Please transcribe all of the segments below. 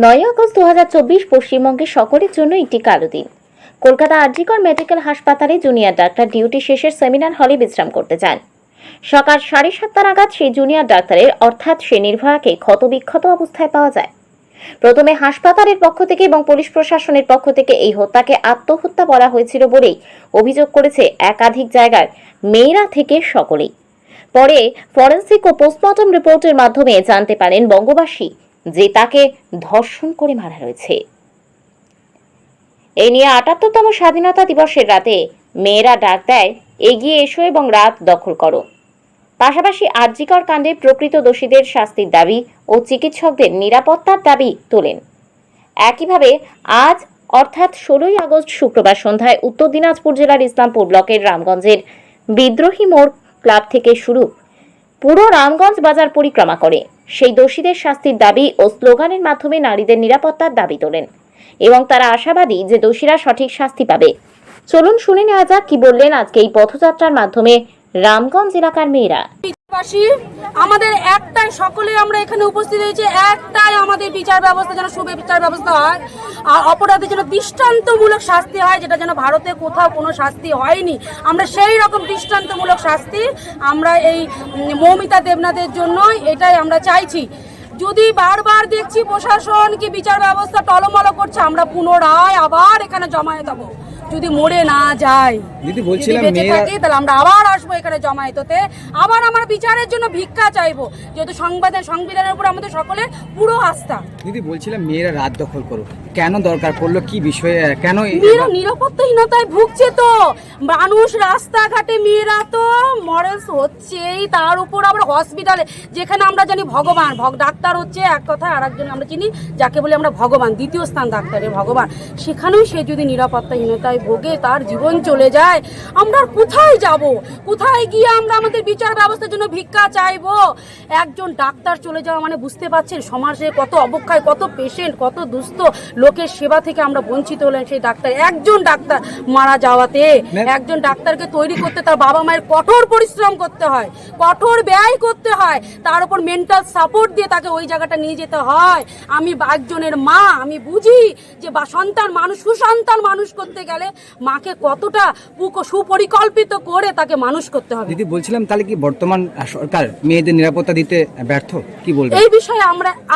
9 August 2024 পশ্চিমবঙ্গের সকলের জন্য একটি কালো দিন। কলকাতা আরজিকর মেডিকেল হাসপাতালে জুনিয়র ডাক্তার ডিউটি শেষে সেমিনার হলে বিশ্রাম করতে যান। সকাল 7:30 নাগাদ সেই জুনিয়র ডাক্তারের অর্থাৎ সে নির্ভয়াকে ক্ষতবিক্ষত অবস্থায় পাওয়া যায়। প্রথমে হাসপাতালের পক্ষ থেকে এবং পুলিশ প্রশাসনের পক্ষ থেকে এই হত্যাকে আত্মহত্যা বলা হয়েছিল বলেই অভিযোগ করেছে একাধিক জায়গার মেয়েরা থেকে সকলেই। পরে ফরেন্সিক ও পোস্টমর্টম রিপোর্টের মাধ্যমে জানতে পারেন বঙ্গবাসী যে তাকে ধর্ষণ করে মারা হয়েছে। এই নিয়ে ৭৮তম স্বাধীনতা দিবসের রাতে মেয়েরা ডাক দেয়, এগিয়ে এসো এবং রাত দখল করো। পাশাপাশি আরজিকর কাণ্ডে প্রকৃত দোষীদের শাস্তির দাবি ও চিকিৎসকদের নিরাপত্তার দাবি তোলেন। একইভাবে আজ অর্থাৎ 16 আগস্ট শুক্রবার সন্ধ্যায় উত্তর দিনাজপুর জেলার ইসলামপুর ব্লকের রামগঞ্জের বিদ্রোহী মোড় ক্লাব থেকে শুরু পুরো রামগঞ্জ বাজার পরিক্রমা করে সেই দোষীদের শাস্তির দাবি ও স্লোগানের মাধ্যমে নারীদের নিরাপত্তার দাবি তোলেন এবং তারা আশাবাদী যে দোষীরা সঠিক শাস্তি পাবে। চলুন শুনে নেওয়া যাক কি বললেন আজকে এই পথযাত্রার মাধ্যমে রামগঞ্জ এলাকার মেয়েরা। আমাদের একটাই, সকলে আমরা এখানে উপস্থিত হয়েছে একটাই, আমাদের বিচার ব্যবস্থা যেন সুবিচার ব্যবস্থা হয় আর অপরাধের যেন দৃষ্টান্তমূলক শাস্তি হয়, যেটা যেন ভারতে কোথাও কোনো শাস্তি হয়নি। আমরা সেই রকম দৃষ্টান্তমূলক শাস্তি আমরা এই মৌমিতা দেবনাথের জন্য এটাই আমরা চাইছি। যদি বারবার দেখছি প্রশাসন কি বিচার ব্যবস্থা টলমল করছে, আমরা পুনরায় আবার এখানে জমায়েত হবো। যদি মরে না যায়, যদি বেঁচে থাকি তাহলে আমরা আবার আসবো এখানে জমায়েত হতে, আবার আমার বিচারের জন্য ভিক্ষা চাইবো, যেহেতু সংবিধানের উপর আমাদের সকলের পুরো আস্থা। দিদি বলছিলাম মেয়েরা রাত দখল করো, কেন দরকার পড়লো, কি বিষয়ে, কেন নিরাপত্তাহীনতায় ভুগছে? তো মানুষ রাস্তাঘাটে মেয়েরা তো মরেলস হচ্ছেই, তার উপর আবার হসপিটালে, যেখানে আমরা জানি ভগবান ডাক্তার হচ্ছে এক কথা, আর একজন আমরা চিনি যাকে বলি আমরা ভগবান, দ্বিতীয় স্থান ডাক্তারের ভগবান, সেখানেও সে যদি নিরাপত্তাহীনতায় ভোগে, তার জীবন চলে যায়, আমরা কোথায় যাব? কোথায় গিয়ে আমরা আমাদের বিচার ব্যবস্থার জন্য ভিক্ষা চাইবো? একজন ডাক্তার চলে যাওয়া মানে বুঝতে পারছেন সমাজে কত অবক্ষয়, কত পেশেন্ট, কত দুস্থ লোকের সেবা থেকে আমরা বঞ্চিত হলেন। সেই ডাক্তার, একজন ডাক্তার মারা যাওয়াতে, একজন ডাক্তারকে তৈরি করতে তার বাবা মায়ের কঠোর পরিশ্রম করতে হয়, কঠোর ব্যয় করতে হয়, তার উপর মেন্টাল সাপোর্ট দিয়ে তাকে ওই জায়গাটা নিয়ে যেতে হয়। আমি একজনের মা, আমি বুঝি যে সন্তান মানুষ, সুসন্তান মানুষ করতে গেলে মাকে কতটা সুপরিকল্পিত করে তাকে মানুষ করতে হবে। দিদি বলছিলাম তাহলে কি বর্তমান সরকার মেয়েদের নিরাপত্তা দিতে ব্যর্থ, কি বলবেন এই বিষয়ে?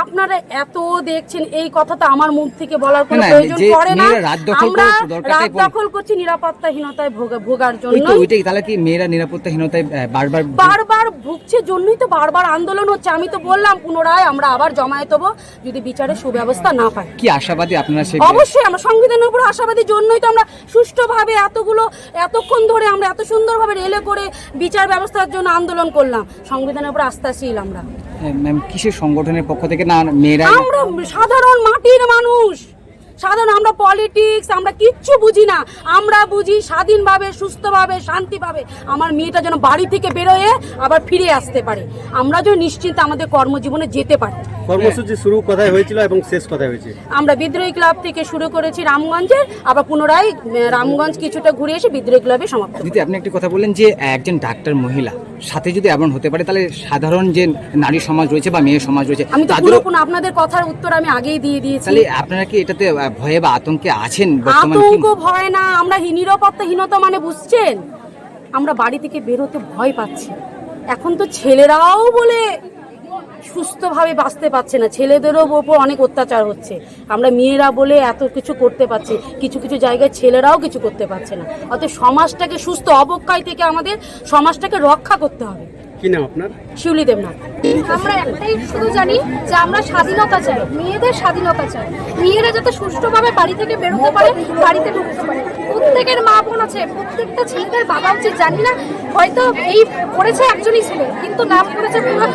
আপনারা এত দেখছেন, এই কথাটা আমার মুখ থেকে বলার কোনো প্রয়োজন পড়ে না। আমরা রাত দখল করছি নিরাপত্তাহীনতায় ভোগার জন্য। ওইটাই, তাহলে কি মেয়েরা নিরাপত্তাহীনতায় বারবার ভুগছে জন্যই তো বারবার আন্দোলন হচ্ছে। আমি তো বললাম পুনরায় আমরা আবার জমায়েত হবো যদি বিচারের সুব্যবস্থা না পাই। কি আশাবাদী আপনারা? অবশ্যই আমরা সংবিধানের উপর আশাবাদী, জন্যই তো আমরা সুষ্ঠুভাবে এতক্ষণ ধরে আমরা এত সুন্দরভাবে রেলে করে বিচার ব্যবস্থার জন্য আন্দোলন করলাম। সংবিধানের উপর আস্থাশীল আমরা। ম্যাম, কিসের সংগঠনের পক্ষ থেকে? না মেয়েরা, আমরা সাধারণ মাটির মানুষ, সাধারণ, আমরা পলিটিক্স আমরা কিচ্ছু বুঝি না। আমরা বুঝি স্বাধীনভাবে, সুস্থভাবে, শান্তিভাবে আমার মেয়েটা যেন বাড়ি থেকে বেরোয় আবার ফিরে আসতে পারে, আমরা যেন নিশ্চিন্তে আমাদের কর্মজীবনে যেতে পারি। কর্মসূচি শুরু কোথায় হয়েছিল এবং শেষ কোথায় হয়েছে? আমরা বিদ্রোহী ক্লাব থেকে শুরু করেছি রামগঞ্জে, আবার পুনরায় রামগঞ্জ কিছুটা ঘুরে এসে বিদ্রোহী ক্লাবে সমাপ্ত। দিদি আপনি একটি কথা বললেন যে একজন ডাক্তার মহিলা সাথে যদি এমন হতে পারে, তাহলে সাধারণ যে নারী সমাজ রয়েছে বা মেয়ে সমাজ রয়েছে, আমি তো আপনাদের কথার উত্তর আমি আগেই দিয়ে দিয়েছি। তাহলে আপনারা কি এটাতে ভয়ে বা আতঙ্কে আছেন? আতঙ্ক ভয় না, আমরা নিরাপত্তাহীনতা মানে বুঝছেন, আমরা বাড়ি থেকে বেরোতে ভয় পাচ্ছি। এখন তো ছেলেরাও বলে সুস্থভাবে বাঁচতে পারছে না, ছেলেদেরও ওপর অনেক অত্যাচার হচ্ছে। আমরা মেয়েরা বলে এত কিছু করতে পারছি, কিছু কিছু জায়গায় ছেলেরাও কিছু করতে পারছে না। অতএব সমাজটাকে সুস্থ অবক্ষয় থেকে আমাদের সমাজটাকে রক্ষা করতে হবে। কি নাম আপনার? শিউলি দেবনাথ। আমরা একটাই শুধু জানি যে আমরা স্বাধীনতা চাই, মেয়েদের স্বাধীনতা চাই, মেয়েরা যাতে সুষ্ঠুভাবে বাড়ি থেকে বেরোতে পারে, বাড়িতে ঢুকতে পারে। প্রত্যেকের মা বোন আছে, প্রত্যেকটা ছেলেদের বাবা উচিত, জানি না হয়তো এই করেছে একজনই ছিল, কিন্তু নাম করেছে পুরো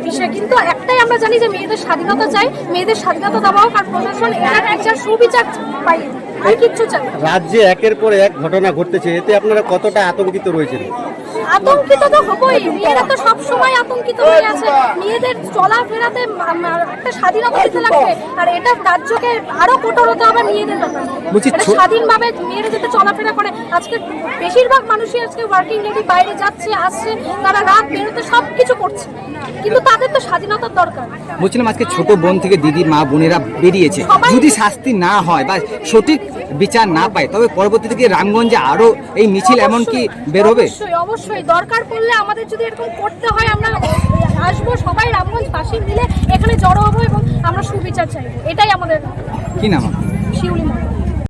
বিষয়। কিন্তু একটাই আমরা জানি যে মেয়েদের স্বাধীনতা চাই, মেয়েদের স্বাধীনতা দেওয়া হোক, আর প্রশাসন এর বিচার সুবিচার পাই, আর কিচ্ছু চাই। রাজ্যে একের পর এক ঘটনা ঘটতেছে, এতে আপনারা কতটা আতঙ্কিত রয়েছেন? আতঙ্কিত তো হবই, মেয়েরা তো সব সময় আতঙ্কিত হয়ে আছে। মেয়েদের চলাফেরাতে একটা স্বাধীনতা দিতে লাগবে, আর এটা রাজ্যকে আরো কঠোর হতে হবে মেয়েদের ব্যাপারে। বলছি এটা স্বাধীনভাবে মেয়েরা যাতে চলাফেরা করে। আজকে বেশিরভাগ মানুষই আজকে ওয়ার্কিং লেডি বাইরে যাচ্ছে আসছে, তারা রাত বেরোতে সবকিছু করছে, কিন্তু তাদের তো স্বাধীনতার দরকার। বলছিলাম আজকে ছোট বোন থেকে দিদি মা বোনেরা বেরিয়েছে, সবাই- যদি শাস্তি না হয় বা সঠিক বিচার না পায় তবে পরবর্তীতে কি রামগঞ্জে আরো এই মিছিল এমনকি বেরোবে? অবশ্যই অবশ্যই দরকার পড়লে আমাদের যদি এরকম করতে হয় আমরা আসবো, সবাই রামগঞ্জবাসী মিলে এখানে জড়ো হবো এবং আমরা সুবিচার চাইবো, এটাই আমাদের কি নাম আপনার? শিউলি।